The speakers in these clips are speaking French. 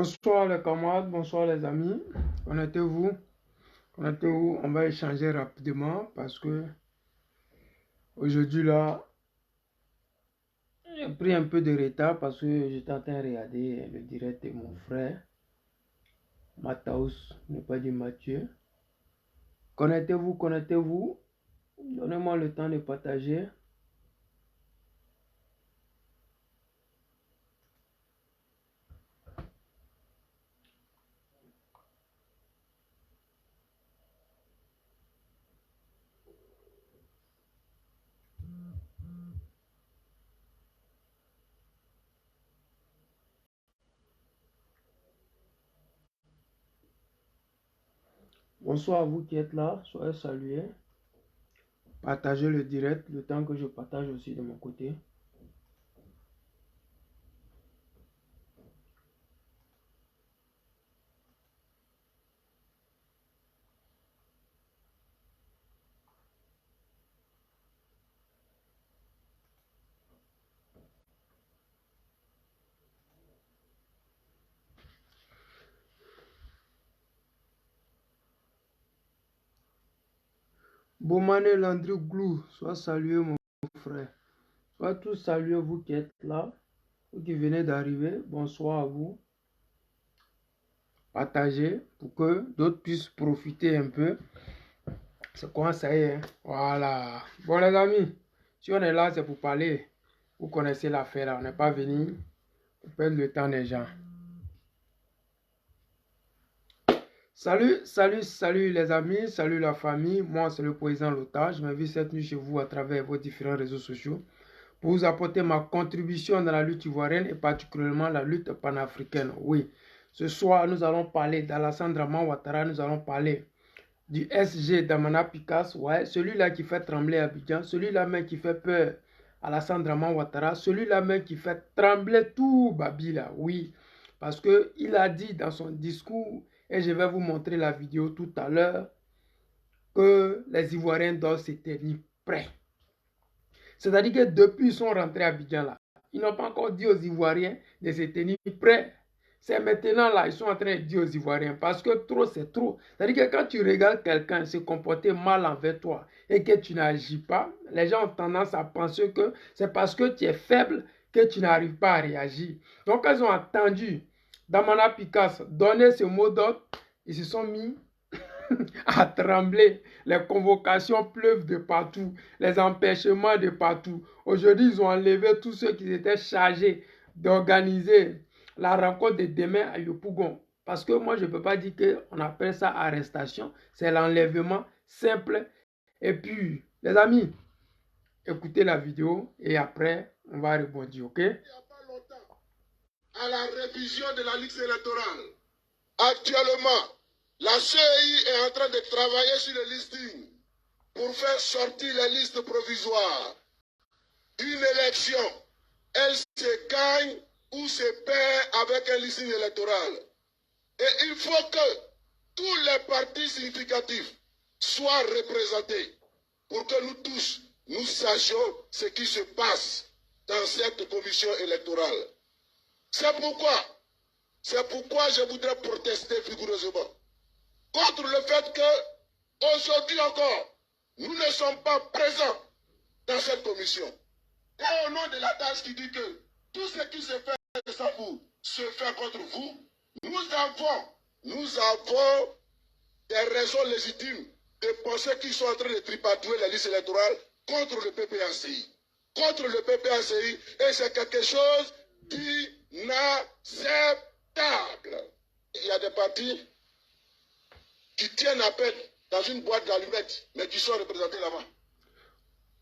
Bonsoir les camarades, bonsoir les amis. Connectez-vous. Connectez-vous. On va échanger rapidement parce que aujourd'hui là, j'ai pris un peu de retard parce que j'étais en train de regarder le direct de mon frère Mathaus, ne pas dire Mathieu. Connectez-vous, connectez-vous. Donnez-moi le temps de partager. Bonsoir à vous qui êtes là, soyez salués. Partagez le direct, le temps que je partage aussi de mon côté. Bomane Landry Glou, sois salué mon frère. Sois tous salués vous qui êtes là, vous qui venez d'arriver, bonsoir à vous. Partagez pour que d'autres puissent profiter un peu. C'est quoi ça y est, hein? Voilà. Bon les amis, si on est là c'est pour parler. Vous connaissez l'affaire là, on n'est pas venu pour perdre le temps des gens. Salut, salut, salut les amis, salut la famille. Moi c'est le président Lota. Je m'invite cette nuit chez vous à travers vos différents réseaux sociaux pour vous apporter ma contribution dans la lutte ivoirienne et particulièrement la lutte panafricaine. Oui, ce soir nous allons parler d'Alassane Draman Ouattara, nous allons parler du SG d'Amana Picasso, ouais, celui-là qui fait trembler Abidjan, celui-là même qui fait peur à Alassane Draman Ouattara, celui-là même qui fait trembler tout Babila, oui, parce qu'il a dit dans son discours, et je vais vous montrer la vidéo tout à l'heure, que les Ivoiriens doivent se tenir prêts. C'est-à-dire que depuis ils sont rentrés à Abidjan là, ils n'ont pas encore dit aux Ivoiriens de se tenir prêts. C'est maintenant là, ils sont en train de dire aux Ivoiriens, parce que trop c'est trop. C'est-à-dire que quand tu regardes quelqu'un se comporter mal envers toi et que tu n'agis pas, les gens ont tendance à penser que c'est parce que tu es faible que tu n'arrives pas à réagir. Donc quand ils ont entendu Damana Picasso donner ce mot d'ordre, ils se sont mis à trembler. Les convocations pleuvent de partout, les empêchements de partout. Aujourd'hui, ils ont enlevé tous ceux qui étaient chargés d'organiser la rencontre de demain à Yopougon. Parce que moi, je ne peux pas dire qu'on appelle ça arrestation. C'est l'enlèvement simple. Et puis, les amis, écoutez la vidéo et après, on va rebondir, ok? Il n'y a pas longtemps, à la révision de la liste électorale, actuellement, la CEI est en train de travailler sur le listing pour faire sortir les listes provisoires. Une élection, elle se gagne ou se perd avec un listing électoral. Et il faut que tous les partis significatifs soient représentés pour que nous tous, nous sachions ce qui se passe dans cette commission électorale. C'est pourquoi je voudrais protester vigoureusement contre le fait que, aujourd'hui encore, nous ne sommes pas présents dans cette commission. Et au nom de la tâche qui dit que tout ce qui se fait sans vous se fait contre vous, nous avons des raisons légitimes de penser qu'ils sont en train de tripatouiller la liste électorale contre le PPACI. Contre le PPACI, et c'est quelque chose d'inacceptable. Il y a des partis qui tiennent à peine dans une boîte d'allumettes, mais qui sont représentés là-bas.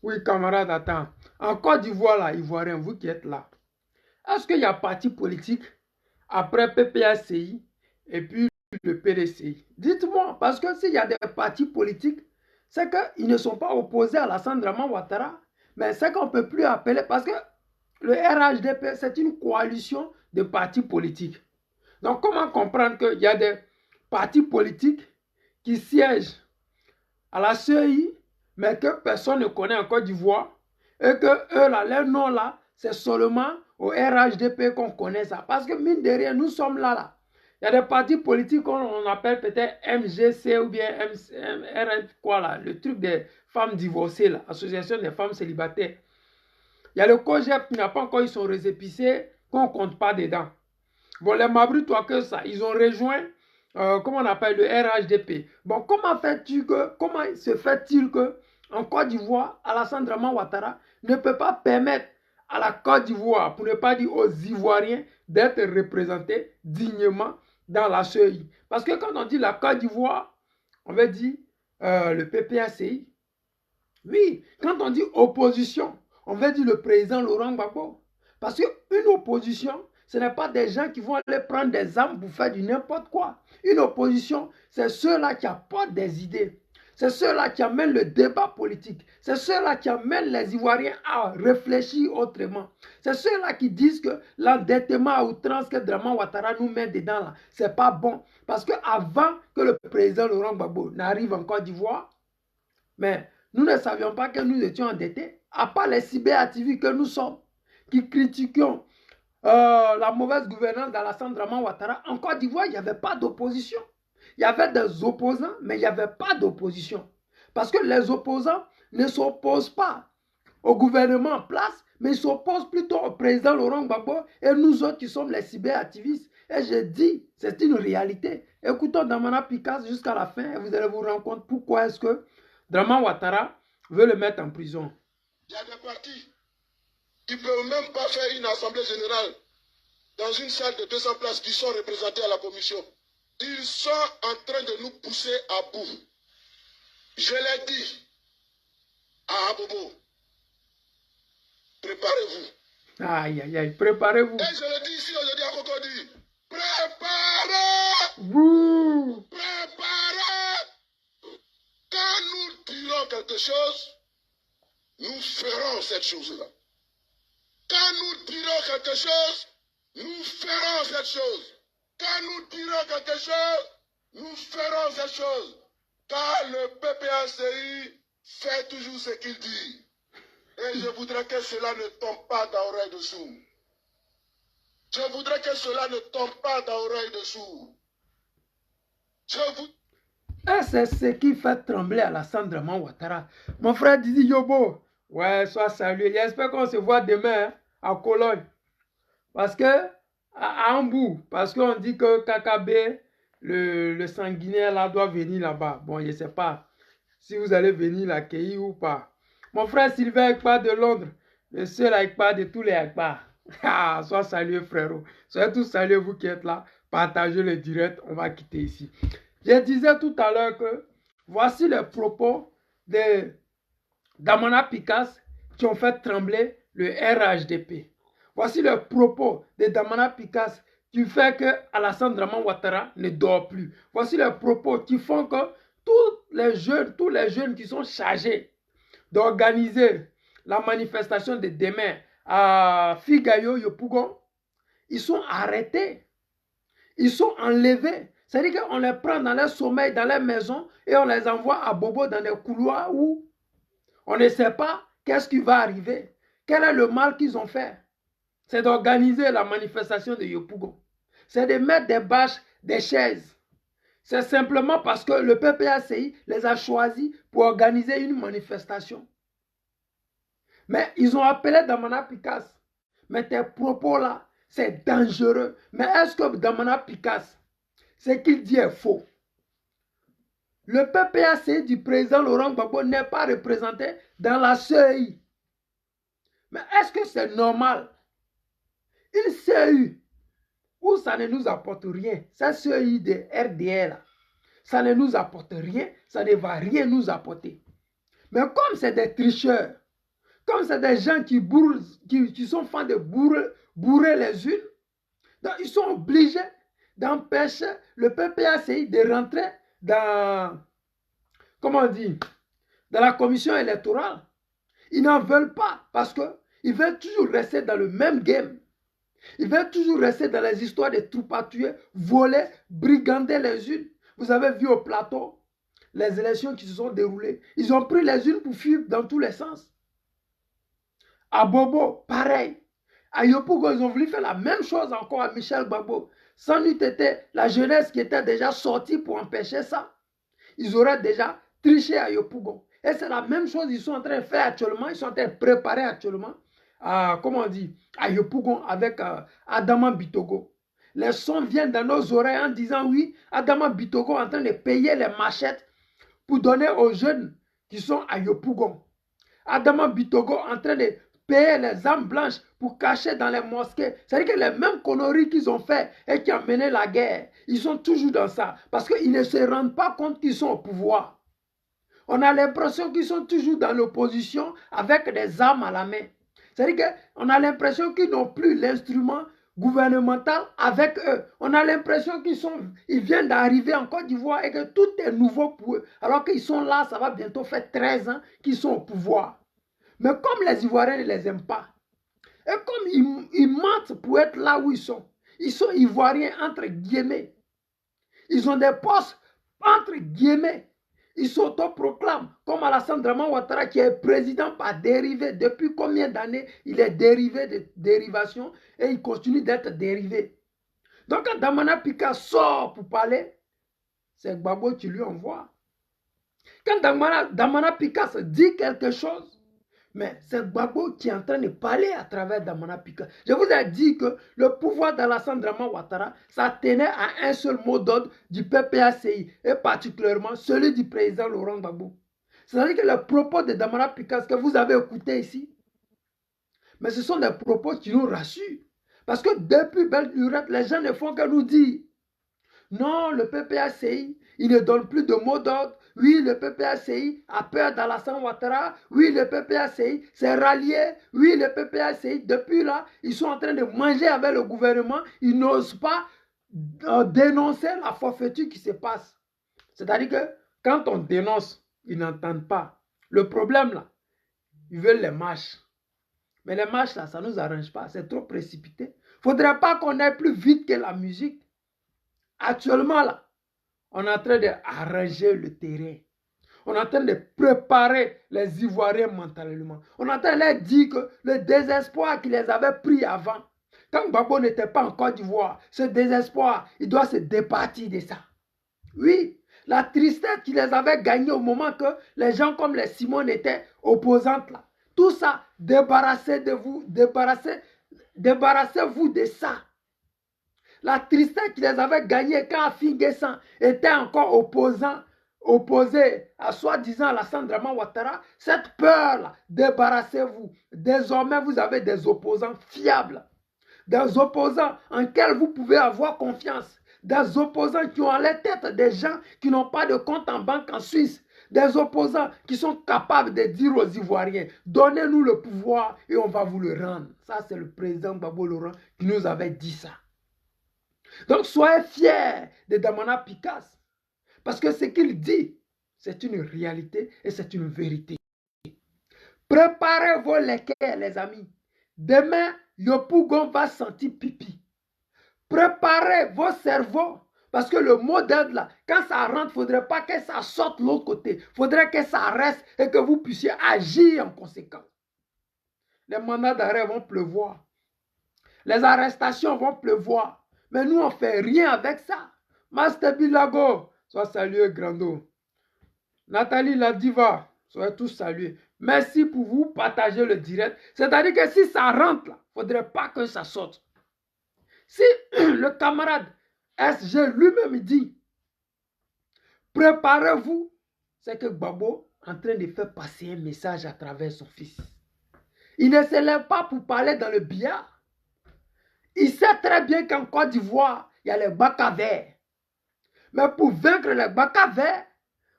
Oui, camarade, attends. En Côte d'Ivoire, là, Ivoirien, vous qui êtes là, est-ce qu'il y a parti politique après PPACI et puis le PDCI? Dites-moi, parce que s'il y a des partis politiques, c'est qu'ils ne sont pas opposés à Alassane Draman Ouattara, mais c'est qu'on ne peut plus appeler, parce que le RHDP, c'est une coalition de partis politiques. Donc, comment comprendre qu'il y a des partis politiques qui siègent à la CEI, mais que personne ne connaît en Côte d'Ivoire, et que eux, là, leur nom là, c'est seulement au RHDP qu'on connaît ça. Parce que mine de rien, nous sommes là. Il y a des partis politiques qu'on appelle peut-être MGC ou bien RN, quoi là, le truc des femmes divorcées, là, Association des femmes célibataires. Il y a le COGEP qui n'a pas encore eu son récépissé, qu'on ne compte pas dedans. Bon, les Mabri, toi que ça, ils ont rejoint, comment on appelle, le RHDP. Bon, comment se fait-il que en Côte d'Ivoire, Alassane Draman Ouattara ne peut pas permettre à la Côte d'Ivoire, pour ne pas dire aux Ivoiriens, d'être représentés dignement dans la CEI. Parce que quand on dit la Côte d'Ivoire, on veut dire le PPACI. Oui, quand on dit opposition, on veut dire le président Laurent Gbagbo. Parce qu'une opposition, ce n'est pas des gens qui vont aller prendre des armes pour faire du n'importe quoi. Une opposition, c'est ceux-là qui apportent des idées. C'est ceux-là qui amènent le débat politique. C'est ceux-là qui amènent les Ivoiriens à réfléchir autrement. C'est ceux-là qui disent que l'endettement à outrance que Draman Ouattara nous met dedans, ce n'est pas bon. Parce qu'avant que le président Laurent Gbagbo n'arrive en Côte d'Ivoire, mais nous ne savions pas que nous étions endettés, à part les cyberactivistes que nous sommes, qui critiquions la mauvaise gouvernance d'Alassane Draman Ouattara. En Côte d'Ivoire, il n'y avait pas d'opposition. Il y avait des opposants, mais il n'y avait pas d'opposition. Parce que les opposants ne s'opposent pas au gouvernement en place, mais ils s'opposent plutôt au président Laurent Gbagbo et nous autres qui sommes les cyberactivistes. Et je dis, c'est une réalité. Écoutons Damana Picasse jusqu'à la fin et vous allez vous rendre compte pourquoi est-ce que Draman Ouattara veut le mettre en prison. Il y a des partis qui ne peuvent même pas faire une assemblée générale dans une salle de 200 places qui sont représentés à la commission. Ils sont en train de nous pousser à bout. Je l'ai dit à Abobo, préparez-vous. Aïe, aïe, aïe, préparez-vous. Et je le dis ici aujourd'hui à Cocody, préparez-vous. Vous. Préparez. Quand nous dirons quelque chose, nous ferons cette chose-là. Quand nous dirons quelque chose, nous ferons cette chose. Quand nous dirons quelque chose, nous ferons cette chose. Car le PPACI fait toujours ce qu'il dit. Et je voudrais que cela ne tombe pas dans l'oreille de sourd. Je voudrais que cela ne tombe pas dans l'oreille de sourd. Et c'est ce qui fait trembler Alassane Draman Ouattara. Mon frère Didi Yobo, ouais, sois salué. J'espère qu'on se voit demain hein, à Cologne. Parce que, à Hambourg, parce qu'on dit que KKB, le sanguinaire là, doit venir là-bas. Bon, je ne sais pas si vous allez venir l'accueillir ou pas. Mon frère Sylvain Ekpa de Londres, le seul Ekpa de tous les Ekpa. Ah, sois salué frérot. Soyez tous salués vous qui êtes là. Partagez le direct, on va quitter ici. Je disais tout à l'heure que voici les propos de Damana Picasse qui ont fait trembler le RHDP. Voici les propos de Damana Picasse qui fait que Alassane Draman Ouattara ne dort plus. Voici les propos qui font que tous les jeunes qui sont chargés d'organiser la manifestation de demain à Figayo Yopougon, ils sont arrêtés. Ils sont enlevés. C'est-à-dire qu'on les prend dans leur sommeil, dans leur maison, et on les envoie à Bobo dans des couloirs où on ne sait pas qu'est-ce qui va arriver. Quel est le mal qu'ils ont fait? C'est d'organiser la manifestation de Yopougon. C'est de mettre des bâches, des chaises. C'est simplement parce que le PPACI les a choisis pour organiser une manifestation. Mais ils ont appelé Damana Picasse. Mais tes propos là, c'est dangereux. Mais est-ce que Damana Picasse, ce qu'il dit est faux? Le PPACI du président Laurent Gbagbo n'est pas représenté dans la CEI. Mais est-ce que c'est normal? Une CEI où ça ne nous apporte rien. Cette CEI de RDR là, ça ne nous apporte rien, ça ne va rien nous apporter. Mais comme c'est des tricheurs, comme c'est des gens qui sont fans de bourrer les unes, donc ils sont obligés d'empêcher le PPACI de rentrer dans, comment on dit, dans la commission électorale. Ils n'en veulent pas parce qu'ils veulent toujours rester dans le même game. Ils veulent toujours rester dans les histoires de troupes à tuer, voler, brigander les unes. Vous avez vu au plateau les élections qui se sont déroulées. Ils ont pris les unes pour fuir dans tous les sens. À Bobo, pareil. À Yopougon, ils ont voulu faire la même chose encore à Michel Gbagbo. Sans eût été la jeunesse qui était déjà sortie pour empêcher ça, ils auraient déjà triché à Yopougon. Et c'est la même chose qu'ils sont en train de faire actuellement. Ils sont en train de préparer actuellement à, comment on dit, à Yopougon avec Adama Bitogo. Les sons viennent dans nos oreilles en disant oui, Adama Bitogo est en train de payer les machettes pour donner aux jeunes qui sont à Yopougon. Adama Bitogo en train de payer les armes blanches pour cacher dans les mosquées. C'est-à-dire que les mêmes conneries qu'ils ont fait et qui ont mené la guerre, ils sont toujours dans ça. Parce qu'ils ne se rendent pas compte qu'ils sont au pouvoir. On a l'impression qu'ils sont toujours dans l'opposition avec des armes à la main. C'est-à-dire qu'on a l'impression qu'ils n'ont plus l'instrument gouvernemental avec eux. On a l'impression qu'ils viennent d'arriver en Côte d'Ivoire et que tout est nouveau pour eux. Alors qu'ils sont là, ça va bientôt faire 13 ans qu'ils sont au pouvoir. Mais comme les Ivoiriens ne les aiment pas, et comme ils mentent pour être là où ils sont Ivoiriens entre guillemets. Ils ont des postes entre guillemets. Ils s'autoproclament comme Alassane Draman Ouattara qui est président par dérivé. Depuis combien d'années il est dérivé de dérivation et il continue d'être dérivé. Donc quand Damana Pika sort pour parler, c'est Gbagbo qui lui envoie. Quand Damana Pika se dit quelque chose, mais c'est Gbagbo qui est en train de parler à travers Damana Pika. Je vous ai dit que le pouvoir d'Alassane Draman Ouattara, ça tenait à un seul mot d'ordre du PPACI, et particulièrement celui du président Laurent Gbagbo. C'est-à-dire que les propos de Damana Pika, ce que vous avez écouté ici, mais ce sont des propos qui nous rassurent. Parce que depuis belle lurette, les gens ne font que nous dire, non, le PPACI, il ne donne plus de mots d'ordre. Oui, le PPACI a peur d'Alassane Ouattara. Oui, le PPACI s'est rallié. Oui, le PPACI, depuis là, ils sont en train de manger avec le gouvernement. Ils n'osent pas dénoncer la forfaiture qui se passe. C'est-à-dire que quand on dénonce, ils n'entendent pas. Le problème là, ils veulent les marches. Mais les marches là, ça ne nous arrange pas. C'est trop précipité. Il ne faudrait pas qu'on aille plus vite que la musique. Actuellement là, on est en train d'arranger le terrain. On est en train de préparer les Ivoiriens mentalement. On est en train de leur dire que le désespoir qui les avait pris avant, quand Gbagbo n'était pas en Côte d'Ivoire, ce désespoir, il doit se départir de ça. Oui, la tristesse qui les avait gagnée au moment que les gens comme les Simone étaient opposantes là. Tout ça, débarrassez-vous de ça. La tristesse qui les avait gagnée quand Afinguessan était encore opposé à soi-disant Alassane Draman Ouattara, cette peur-là, débarrassez-vous. Désormais, vous avez des opposants fiables, des opposants en lesquels vous pouvez avoir confiance, des opposants qui ont à la tête des gens qui n'ont pas de compte en banque en Suisse, des opposants qui sont capables de dire aux Ivoiriens, donnez-nous le pouvoir et on va vous le rendre. Ça, c'est le président Gbagbo Laurent qui nous avait dit ça. Donc, soyez fiers de Damana Picasse. Parce que ce qu'il dit, c'est une réalité et c'est une vérité. Préparez vos léquers, les amis. Demain, Yopougon va sentir pipi. Préparez vos cerveaux. Parce que le mot d'aide là, quand ça rentre, il ne faudrait pas que ça sorte de l'autre côté. Il faudrait que ça reste et que vous puissiez agir en conséquence. Les mandats d'arrêt vont pleuvoir. Les arrestations vont pleuvoir. Mais nous, on ne fait rien avec ça. Master Bilago, sois salué, Grando. Nathalie la diva, soyez tous salués. Merci pour vous partager le direct. C'est-à-dire que si ça rentre, il ne faudrait pas que ça sorte. Si le camarade SG lui-même dit, préparez-vous, c'est que Gbagbo est en train de faire passer un message à travers son fils. Il ne se lève pas pour parler dans le billard. Il sait très bien qu'en Côte d'Ivoire, il y a les Baka verts. Mais pour vaincre les Baka verts,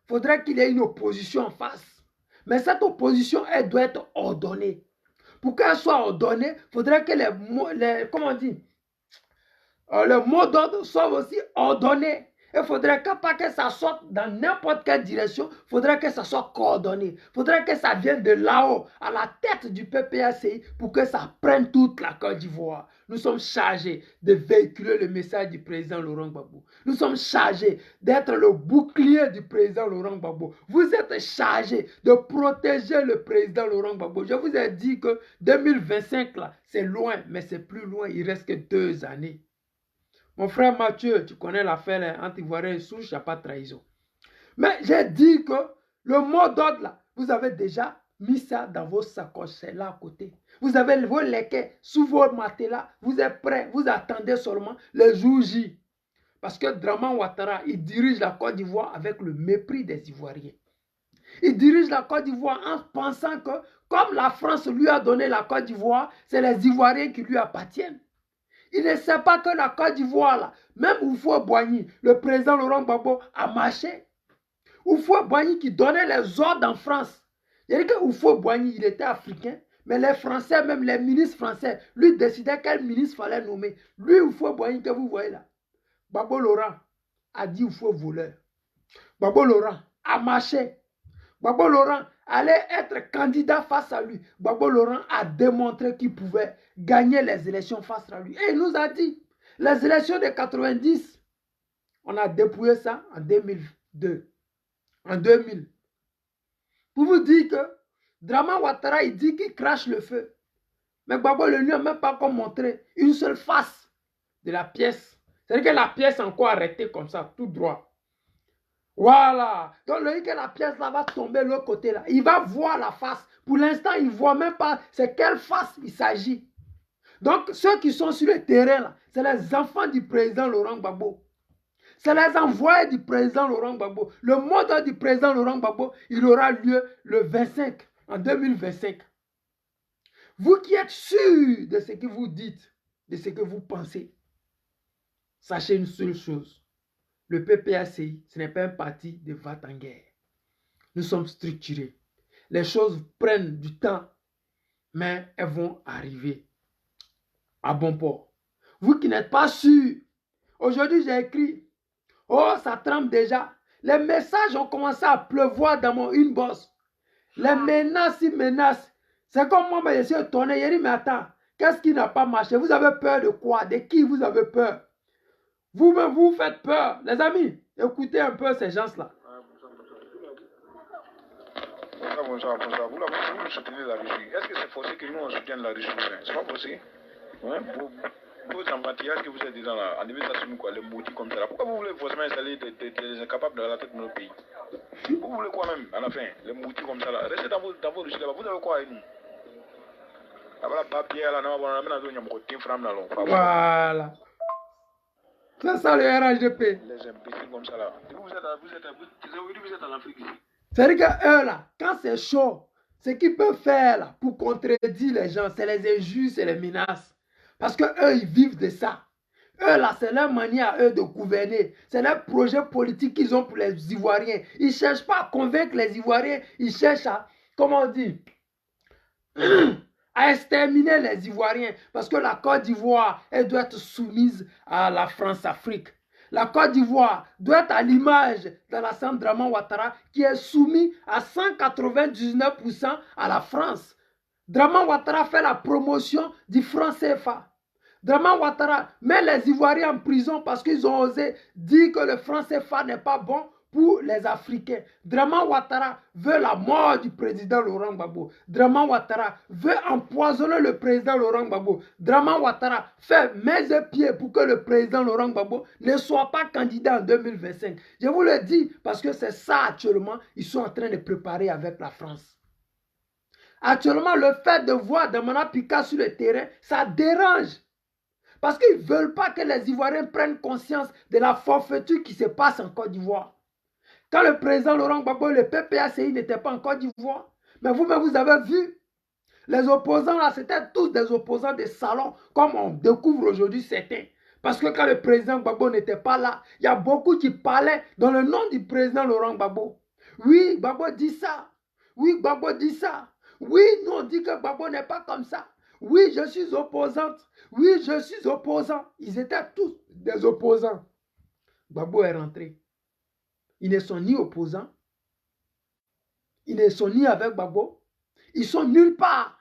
il faudrait qu'il y ait une opposition en face. Mais cette opposition, elle doit être ordonnée. Pour qu'elle soit ordonnée, il faudrait que les mots d'ordre soient aussi ordonnés. Il faudrait pas que ça sorte dans n'importe quelle direction. Il faudrait que ça soit coordonné. Il faudrait que ça vienne de là-haut, à la tête du PPACI, pour que ça prenne toute la Côte d'Ivoire. Nous sommes chargés de véhiculer le message du président Laurent Gbagbo. Nous sommes chargés d'être le bouclier du président Laurent Gbagbo. Vous êtes chargés de protéger le président Laurent Gbagbo. Je vous ai dit que 2025, là, c'est loin, mais c'est plus loin. Il reste que 2 années. Mon frère Mathieu, tu connais l'affaire entre Ivoiriens et Souche, il n'y a pas de trahison. Mais j'ai dit que le mot d'ordre là, vous avez déjà mis ça dans vos sacoches, c'est là à côté. Vous avez vos lequets sous vos matelas, vous êtes prêts, vous attendez seulement le jour J. Parce que Draman Ouattara, il dirige la Côte d'Ivoire avec le mépris des Ivoiriens. Il dirige la Côte d'Ivoire en pensant que, comme la France lui a donné la Côte d'Ivoire, c'est les Ivoiriens qui lui appartiennent. Il ne sait pas que la Côte d'Ivoire, là, même Houphouët-Boigny, le président Laurent Gbagbo, a marché. Houphouët-Boigny qui donnait les ordres en France. Il dit que Houphouët-Boigny, il était africain, mais les Français, même les ministres français, lui décidaient quel ministre fallait nommer. Lui, Houphouët-Boigny que vous voyez là, Gbagbo Laurent a dit Houphouët voleur. Gbagbo Laurent a marché. Gbagbo Laurent allait être candidat face à lui. Gbagbo Laurent a démontré qu'il pouvait gagner les élections face à lui. Et il nous a dit, les élections de 90, on a dépouillé ça en 2002. En 2000. Pour vous dire que Draman Ouattara, il dit qu'il crache le feu. Mais Gbagbo ne lui a même pas montré une seule face de la pièce. C'est-à-dire que la pièce est encore arrêtée comme ça, tout droit. Voilà. Donc, le dit que la pièce là va tomber de l'autre côté là. Il va voir la face. Pour l'instant, il ne voit même pas c'est quelle face il s'agit. Donc, ceux qui sont sur le terrain là, c'est les enfants du président Laurent Gbagbo. C'est les envoyés du président Laurent Gbagbo. Le mot d'ordre du président Laurent Gbagbo, il aura lieu le 25, en 2025. Vous qui êtes sûrs de ce que vous dites, de ce que vous pensez, sachez une seule chose. Le PPACI, ce n'est pas un parti de va-t-en-guerre. Nous sommes structurés. Les choses prennent du temps, mais elles vont arriver à bon port. Vous qui n'êtes pas sûrs, aujourd'hui j'ai écrit, oh ça tremble déjà. Les messages ont commencé à pleuvoir dans mon inbox. Les menaces, ils menacent. C'est comme moi, je suis étonné. Je dis, mais attends, qu'est-ce qui n'a pas marché? Vous avez peur de quoi? De qui vous avez peur? Vous-même, vous faites peur. Les amis, écoutez un peu ces gens-là. Bonsoir. Vous soutenez la Russie. Est-ce que c'est forcé que nous on soutienne la Russie? C'est pas possible. Ouais, vos embouteillages que vous êtes disant là, en ça sur nous quoi, les maudits comme ça là. Pourquoi vous voulez forcément installer des incapables dans la tête de notre pays? Vous voulez quoi même à la fin? Les maudits comme ça là. Restez dans vos Russie là-bas. Vous avez quoi avec nous? Voilà. C'est ça le RHDP. Les imbéciles comme ça là. Vous êtes en Afrique ici. C'est-à-dire qu'eux là, quand c'est chaud, ce qu'ils peuvent faire là, pour contredire les gens, c'est les injures, c'est les menaces. Parce qu'eux, ils vivent de ça. Eux là, c'est leur manière à eux de gouverner. C'est leur projet politique qu'ils ont pour les Ivoiriens. Ils ne cherchent pas à convaincre les Ivoiriens. Ils cherchent à, comment on dit, à exterminer les Ivoiriens. Parce que la Côte d'Ivoire, elle doit être soumise à la France-Afrique. La Côte d'Ivoire doit être à l'image de la centre Draman Ouattara qui est soumis à 199% à la France. Draman Ouattara fait la promotion du franc CFA. Draman Ouattara met les Ivoiriens en prison parce qu'ils ont osé dire que le franc CFA n'est pas bon pour les Africains. Draman Ouattara veut la mort du président Laurent Gbagbo. Draman Ouattara veut empoisonner le président Laurent Gbagbo. Draman Ouattara fait mains et pieds pour que le président Laurent Gbagbo ne soit pas candidat en 2025. Je vous le dis parce que c'est ça actuellement, ils sont en train de préparer avec la France. Actuellement, le fait de voir Damana Pika sur le terrain, ça dérange. Parce qu'ils ne veulent pas que les Ivoiriens prennent conscience de la forfaiture qui se passe en Côte d'Ivoire. Quand le président Laurent Gbagbo et le PPACI n'étaient pas en Côte d'Ivoire, mais vous-même vous avez vu, les opposants là, c'était tous des opposants de salon, comme on découvre aujourd'hui certains. Parce que quand le président Gbagbo n'était pas là, il y a beaucoup qui parlaient dans le nom du président Laurent Gbagbo. Oui, Gbagbo dit ça. Oui, Gbagbo dit ça. Oui, nous on dit que Gbagbo n'est pas comme ça. Oui, je suis opposante. Oui, je suis opposant. Ils étaient tous des opposants. Gbagbo est rentré. Ils ne sont ni opposants. Ils ne sont ni avec Gbagbo. Ils sont nulle part.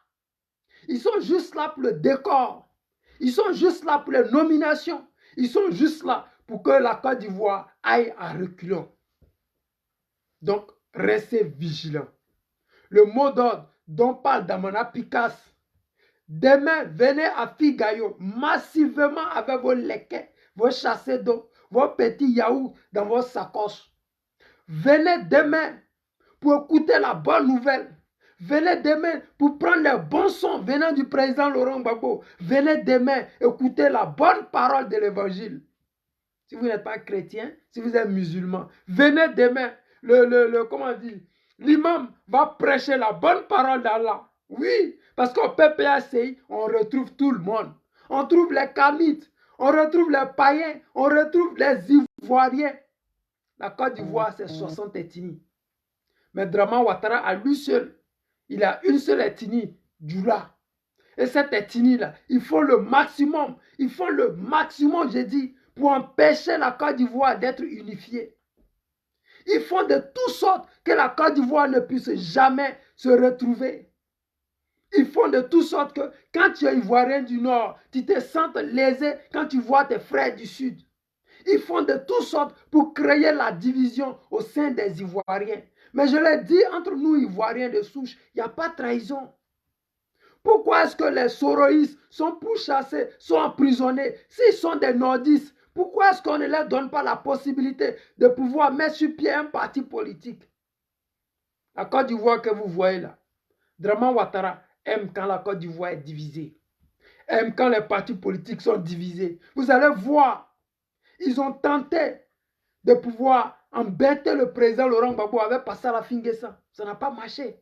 Ils sont juste là pour le décor. Ils sont juste là pour les nominations. Ils sont juste là pour que la Côte d'Ivoire aille à reculons. Donc, restez vigilants. Le mot d'ordre dont parle Damana Picasse. Demain, venez à Figayo massivement avec vos lequets, vos chassés d'eau, vos petits yaourts dans vos sacoches. Venez demain pour écouter la bonne nouvelle. Venez demain pour prendre les bons sons venant du président Laurent Gbagbo. Venez demain écouter la bonne parole de l'évangile. Si vous n'êtes pas chrétien, si vous êtes musulman, venez demain. Comment dire, l'imam va prêcher la bonne parole d'Allah. Oui, parce qu'au PPACI, on retrouve tout le monde. On trouve les Kamites, on retrouve les païens, on retrouve les Ivoiriens. La Côte d'Ivoire, c'est 60 ethnies. Mais Draman Ouattara, à lui seul, il a une seule ethnie, Djoula. Et cette ethnie-là, ils font le maximum, j'ai dit, pour empêcher la Côte d'Ivoire d'être unifiée. Ils font de toutes sortes que la Côte d'Ivoire ne puisse jamais se retrouver. Ils font de toutes sortes que quand tu es Ivoirien du Nord, tu te sens lésé quand tu vois tes frères du Sud. Ils font de toutes sortes pour créer la division au sein des Ivoiriens. Mais je l'ai dit, entre nous Ivoiriens de souche, il n'y a pas de trahison. Pourquoi est-ce que les Soroïstes sont pourchassés, sont emprisonnés? S'ils sont des nordistes, pourquoi est-ce qu'on ne leur donne pas la possibilité de pouvoir mettre sur pied un parti politique? La Côte d'Ivoire que vous voyez là, Draman Ouattara aime quand la Côte d'Ivoire est divisée. Aime quand les partis politiques sont divisés. Vous allez voir, ils ont tenté de pouvoir embêter le président Laurent Gbagbo avec Passala Finguessan. Ça n'a pas marché.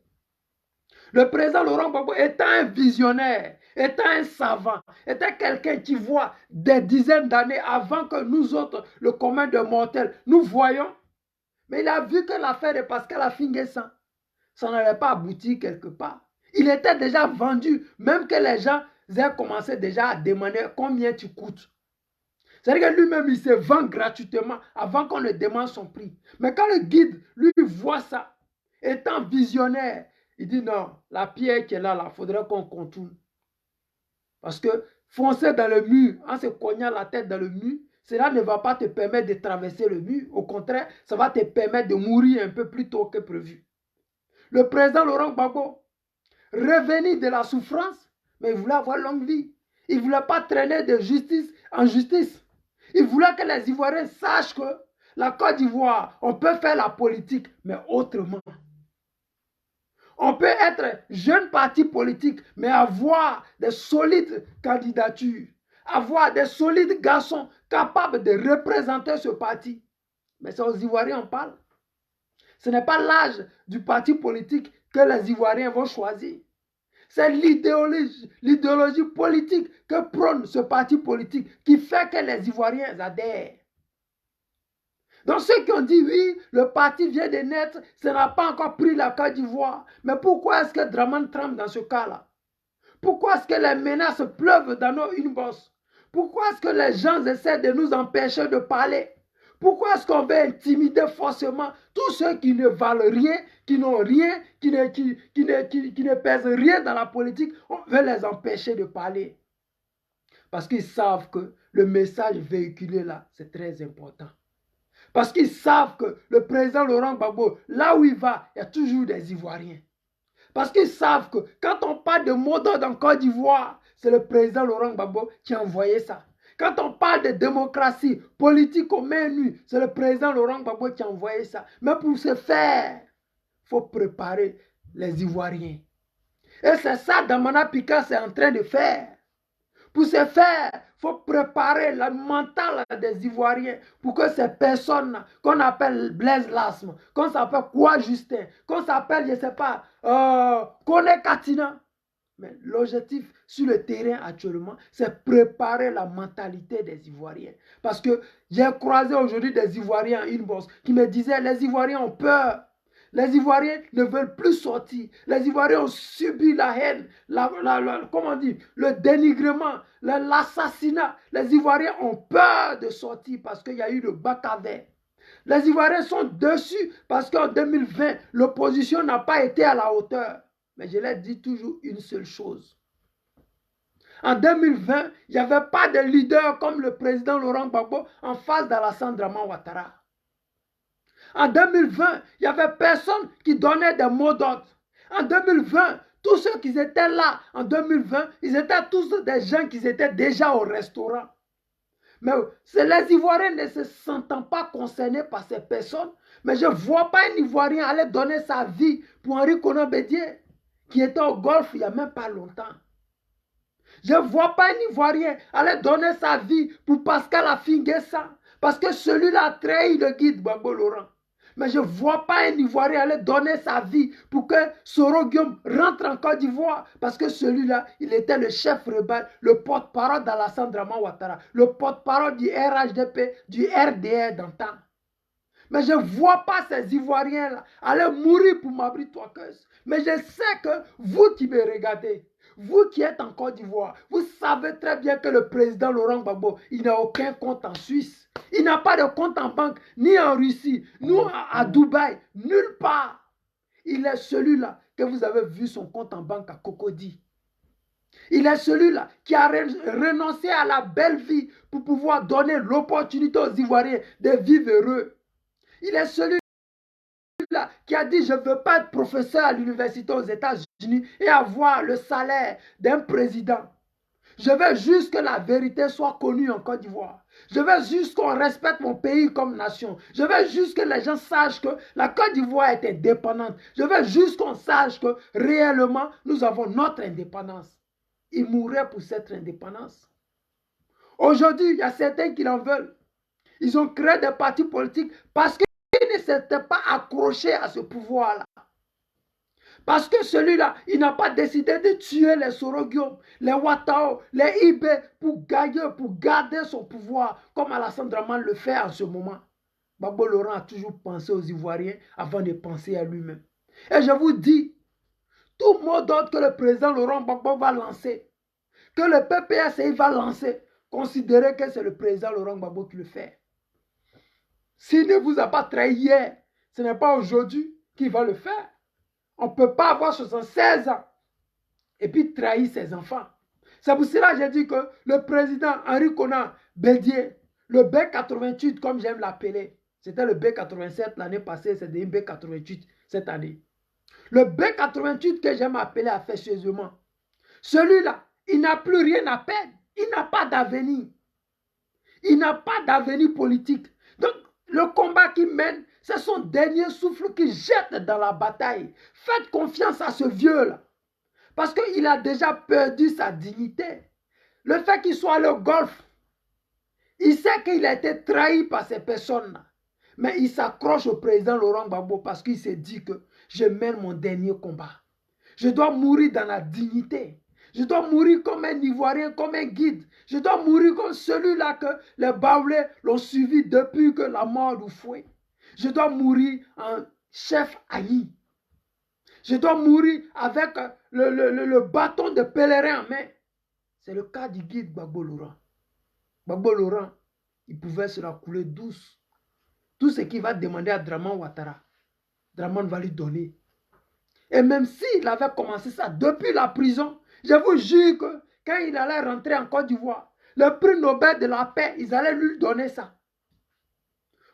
Le président Laurent Gbagbo étant un visionnaire, étant un savant, étant quelqu'un qui voit des dizaines d'années avant que nous autres, le commun de mortels, nous voyons. Mais il a vu que l'affaire de Passala Finguessan, ça n'allait pas aboutir quelque part. Il était déjà vendu, même que les gens aient commencé déjà à demander combien tu coûtes. C'est-à-dire que lui-même, il se vend gratuitement avant qu'on ne demande son prix. Mais quand le guide, lui, voit ça, étant visionnaire, il dit non, la pierre qui est là, il faudrait qu'on contourne. Parce que foncer dans le mur, en se cognant la tête dans le mur, cela ne va pas te permettre de traverser le mur. Au contraire, ça va te permettre de mourir un peu plus tôt que prévu. Le président Laurent Gbagbo, revenu de la souffrance, mais il voulait avoir longue vie. Il ne voulait pas traîner de justice en justice. Il voulait que les Ivoiriens sachent que la Côte d'Ivoire, on peut faire la politique, mais autrement. On peut être jeune parti politique, mais avoir des solides candidatures, avoir des solides garçons capables de représenter ce parti. Mais c'est aux Ivoiriens on parle. Ce n'est pas l'âge du parti politique que les Ivoiriens vont choisir. C'est l'idéologie politique que prône ce parti politique qui fait que les Ivoiriens adhèrent. Donc ceux qui ont dit oui, le parti vient de naître, ça n'a pas encore pris la Côte d'Ivoire. Mais pourquoi est-ce que Draman tremble dans ce cas-là? Pourquoi est-ce que les menaces pleuvent dans nos inbox? Pourquoi est-ce que les gens essaient de nous empêcher de parler? Pourquoi est-ce qu'on veut intimider forcément tous ceux qui ne valent rien, qui n'ont rien, qui ne pèsent rien dans la politique? On veut les empêcher de parler. Parce qu'ils savent que le message véhiculé là, c'est très important. Parce qu'ils savent que le président Laurent Gbagbo, là où il va, il y a toujours des Ivoiriens. Parce qu'ils savent que quand on parle de mot d'ordre en Côte d'Ivoire, c'est le président Laurent Gbagbo qui a envoyé ça. Quand on parle de démocratie politique aux mains nues, c'est le président Laurent Gbagbo qui a envoyé ça. Mais pour ce faire, il faut préparer les Ivoiriens. Et c'est ça Damana Pika est en train de faire. Pour ce faire, il faut préparer le mental des Ivoiriens pour que ces personnes qu'on appelle Blaise Lasme, qu'on s'appelle Kwa Justin, qu'on s'appelle, je ne sais pas, Kone Katina. Mais l'objectif sur le terrain actuellement, c'est préparer la mentalité des Ivoiriens. Parce que j'ai croisé aujourd'hui des Ivoiriens en inbox qui me disaient les Ivoiriens ont peur. Les Ivoiriens ne veulent plus sortir. Les Ivoiriens ont subi la haine, comment on dit, le dénigrement, l'assassinat. Les Ivoiriens ont peur de sortir parce qu'il y a eu le bac à verre. Les Ivoiriens sont dessus parce qu'en 2020, l'opposition n'a pas été à la hauteur. Mais je leur dis toujours une seule chose. En 2020, il n'y avait pas de leader comme le président Laurent Gbagbo en face d'Alassane Draman Ouattara. En 2020, il n'y avait personne qui donnait des mots d'ordre. En 2020, tous ceux qui étaient là, en 2020, ils étaient tous des gens qui étaient déjà au restaurant. Mais les Ivoiriens ne se sentant pas concernés par ces personnes, mais je ne vois pas un Ivoirien aller donner sa vie pour Henri Konan Bédié, qui était au Golfe il n'y a même pas longtemps. Je ne vois pas un Ivoirien aller donner sa vie pour Pascal Afingessa, parce que celui-là a trahi le guide Gbagbo Laurent. Mais je ne vois pas un Ivoirien aller donner sa vie pour que Soro Guillaume rentre en Côte d'Ivoire. Parce que celui-là, il était le chef rebelle, le porte-parole d'Alassane Draman Ouattara, le porte-parole du RHDP, du RDR d'antan. Mais je ne vois pas ces Ivoiriens-là aller mourir pour Mabri Touakeuse. Mais je sais que vous qui me regardez, vous qui êtes en Côte d'Ivoire, vous savez très bien que le président Laurent Gbagbo, il n'a aucun compte en Suisse. Il n'a pas de compte en banque, ni en Russie, ni à Dubaï, nulle part. Il est celui-là que vous avez vu son compte en banque à Cocody. Il est celui-là qui a renoncé à la belle vie pour pouvoir donner l'opportunité aux Ivoiriens de vivre heureux. Il est celui-là qui a dit « Je ne veux pas être professeur à l'université aux États-Unis et avoir le salaire d'un président. Je veux juste que la vérité soit connue en Côte d'Ivoire. Je veux juste qu'on respecte mon pays comme nation. Je veux juste que les gens sachent que la Côte d'Ivoire est indépendante. Je veux juste qu'on sache que réellement, nous avons notre indépendance. » Il mourrait pour cette indépendance. Aujourd'hui, il y a certains qui en veulent. Ils ont créé des partis politiques parce qu'ils ne s'étaient pas accrochés à ce pouvoir-là. Parce que celui-là, il n'a pas décidé de tuer les Soro Guillaume, les Ouattao, les Ibé pour gagner, pour garder son pouvoir, comme Alassane Draman le fait en ce moment. Gbagbo Laurent a toujours pensé aux Ivoiriens avant de penser à lui-même. Et je vous dis, tout mot d'ordre que le président Laurent Gbagbo va lancer, que le PPSI va lancer, considérez que c'est le président Laurent Gbagbo qui le fait. S'il ne vous a pas trahi hier, ce n'est pas aujourd'hui qu'il va le faire. On ne peut pas avoir 76 ans et puis trahir ses enfants. C'est pour cela que j'ai dit que le président Henri Konan Bédié, le B88 comme j'aime l'appeler, c'était le B87 l'année passée, c'est le B88 cette année. Le B88 que j'aime appeler affectueusement, celui-là, il n'a plus rien à perdre. Il n'a pas d'avenir. Il n'a pas d'avenir politique. Donc, le combat qu'il mène, c'est son dernier souffle qu'il jette dans la bataille. Faites confiance à ce vieux-là. Parce qu'il a déjà perdu sa dignité. Le fait qu'il soit le Golfe, il sait qu'il a été trahi par ces personnes-là. Mais il s'accroche au président Laurent Gbagbo parce qu'il s'est dit que je mène mon dernier combat. Je dois mourir dans la dignité. Je dois mourir comme un Ivoirien, comme un guide. Je dois mourir comme celui-là que les Baoulés l'ont suivi depuis que la mort nous fouet. Je dois mourir en chef haï. Je dois mourir avec le bâton de pèlerin en main. C'est le cas du guide Gbagbo Laurent. Gbagbo Laurent, il pouvait se la couler douce. Tout ce qu'il va demander à Draman Ouattara, Draman va lui donner. Et même s'il avait commencé ça depuis la prison, je vous jure que quand il allait rentrer en Côte d'Ivoire, le prix Nobel de la paix, ils allaient lui donner ça.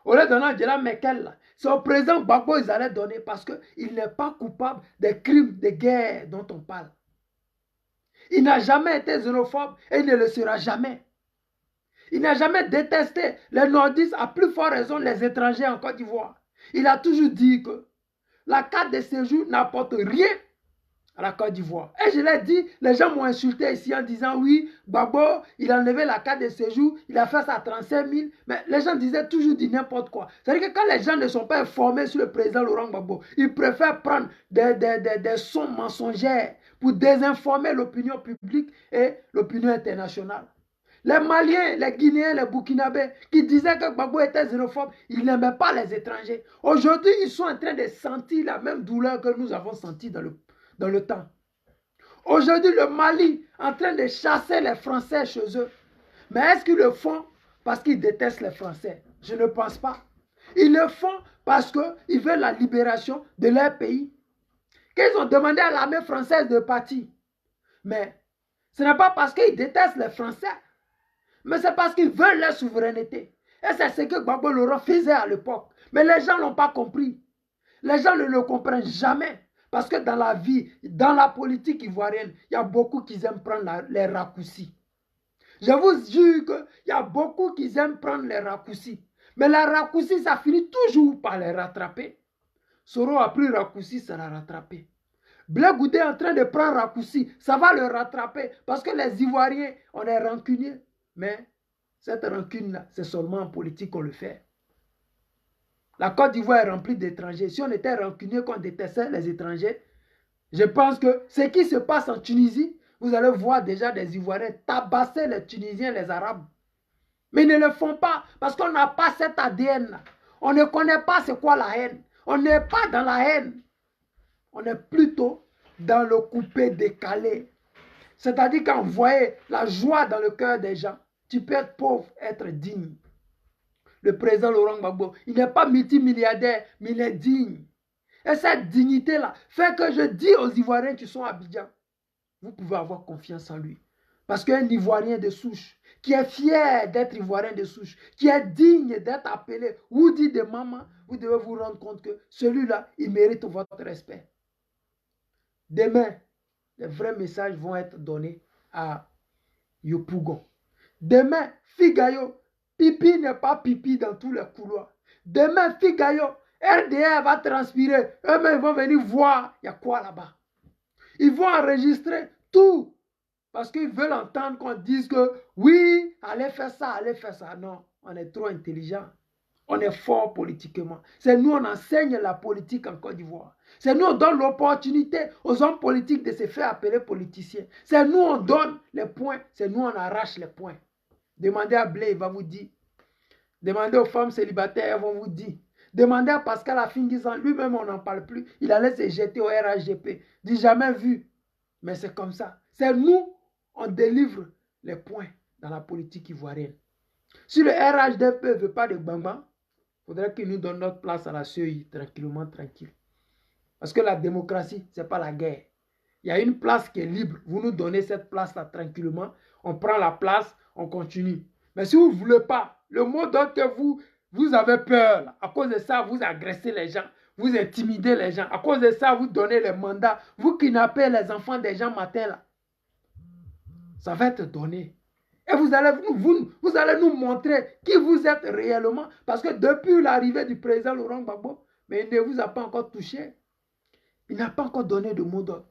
Au lieu de donner Angela Merkel, c'est au président Gbagbo ils allaient donner parce qu'il n'est pas coupable des crimes de guerre dont on parle. Il n'a jamais été xénophobe et il ne le sera jamais. Il n'a jamais détesté les nordistes, à plus forte raison les étrangers en Côte d'Ivoire. Il a toujours dit que la carte de séjour n'apporte rien à la Côte d'Ivoire. Et je l'ai dit, les gens m'ont insulté ici en disant oui, Gbagbo, il a enlevé la carte de séjour, il a fait ça à 35 000. Mais les gens disaient toujours du n'importe quoi. C'est-à-dire que quand les gens ne sont pas informés sur le président Laurent Gbagbo, ils préfèrent prendre des sons mensongers pour désinformer l'opinion publique et l'opinion internationale. Les Maliens, les Guinéens, les Burkinabés qui disaient que Gbagbo était xénophobe, ils n'aimaient pas les étrangers. Aujourd'hui, ils sont en train de sentir la même douleur que nous avons sentie dans le temps. Aujourd'hui, le Mali est en train de chasser les Français chez eux. Mais est-ce qu'ils le font parce qu'ils détestent les Français? Je ne pense pas. Ils le font parce qu'ils veulent la libération de leur pays. Qu'ils ont demandé à l'armée française de partir. Mais ce n'est pas parce qu'ils détestent les Français. Mais c'est parce qu'ils veulent leur souveraineté. Et c'est ce que Gbagbo Laurent faisait à l'époque. Mais les gens ne l'ont pas compris. Les gens ne le comprennent jamais. Parce que dans la vie, dans la politique ivoirienne, il y a beaucoup qui aiment prendre les raccourcis. Je vous jure qu'il y a beaucoup qui aiment prendre les raccourcis. Mais les raccourcis, ça finit toujours par les rattraper. Soro a pris raccourci, ça l'a rattrapé. Blé Goudé est en train de prendre raccourci, ça va le rattraper. Parce que les Ivoiriens, on est rancuniers. Mais cette rancune-là, c'est seulement en politique qu'on le fait. La Côte d'Ivoire est remplie d'étrangers. Si on était rancunier qu'on détestait les étrangers, je pense que ce qui se passe en Tunisie, vous allez voir déjà des Ivoiriens tabasser les Tunisiens, les Arabes. Mais ils ne le font pas parce qu'on n'a pas cet ADN-là. On ne connaît pas c'est quoi la haine. On n'est pas dans la haine. On est plutôt dans le coupé décalé. C'est-à-dire quand vous voyez la joie dans le cœur des gens, tu peux être pauvre, être digne. Le président Laurent Gbagbo, il n'est pas multimilliardaire, mais il est digne. Et cette dignité-là fait que je dis aux Ivoiriens qui sont à Abidjan, vous pouvez avoir confiance en lui. Parce qu'un Ivoirien de souche, qui est fier d'être Ivoirien de souche, qui est digne d'être appelé Woody de maman, vous devez vous rendre compte que celui-là, il mérite votre respect. Demain, les vrais messages vont être donnés à Yopougon. Demain, Figayo, pipi n'est pas pipi dans tous les couloirs. Demain, Figayo, RDR va transpirer. Eux-mêmes vont venir voir, il y a quoi là-bas. Ils vont enregistrer tout. Parce qu'ils veulent entendre qu'on dise que oui, allez faire ça, allez faire ça. Non, on est trop intelligent. On est fort politiquement. C'est nous, on enseigne la politique en Côte d'Ivoire. C'est nous, on donne l'opportunité aux hommes politiques de se faire appeler politiciens. C'est nous, on donne les points. C'est nous, on arrache les points. Demandez à Blé, il va vous dire. Demandez aux femmes célibataires, elles vont vous dire. Demandez à Pascal Afingizan, lui-même, on n'en parle plus. Il allait se jeter au RHGP. Dit jamais vu. Mais c'est comme ça. C'est nous, on délivre les points dans la politique ivoirienne. Si le RHDP ne veut pas de Gbagba, il faudrait qu'il nous donne notre place à la CEI, tranquillement, tranquille. Parce que la démocratie, ce n'est pas la guerre. Il y a une place qui est libre. Vous nous donnez cette place-là tranquillement. On prend la place, on continue. Mais si vous ne voulez pas, le mot donne que vous avez peur. Là. À cause de ça, vous agressez les gens. Vous intimidez les gens. À cause de ça, vous donnez les mandats. Vous kidnappez les enfants des gens matin. Là. Ça va être donné. Et vous allez nous montrer qui vous êtes réellement. Parce que depuis l'arrivée du président Laurent Gbagbo, mais il ne vous a pas encore touché. Il n'a pas encore donné de mot d'ordre.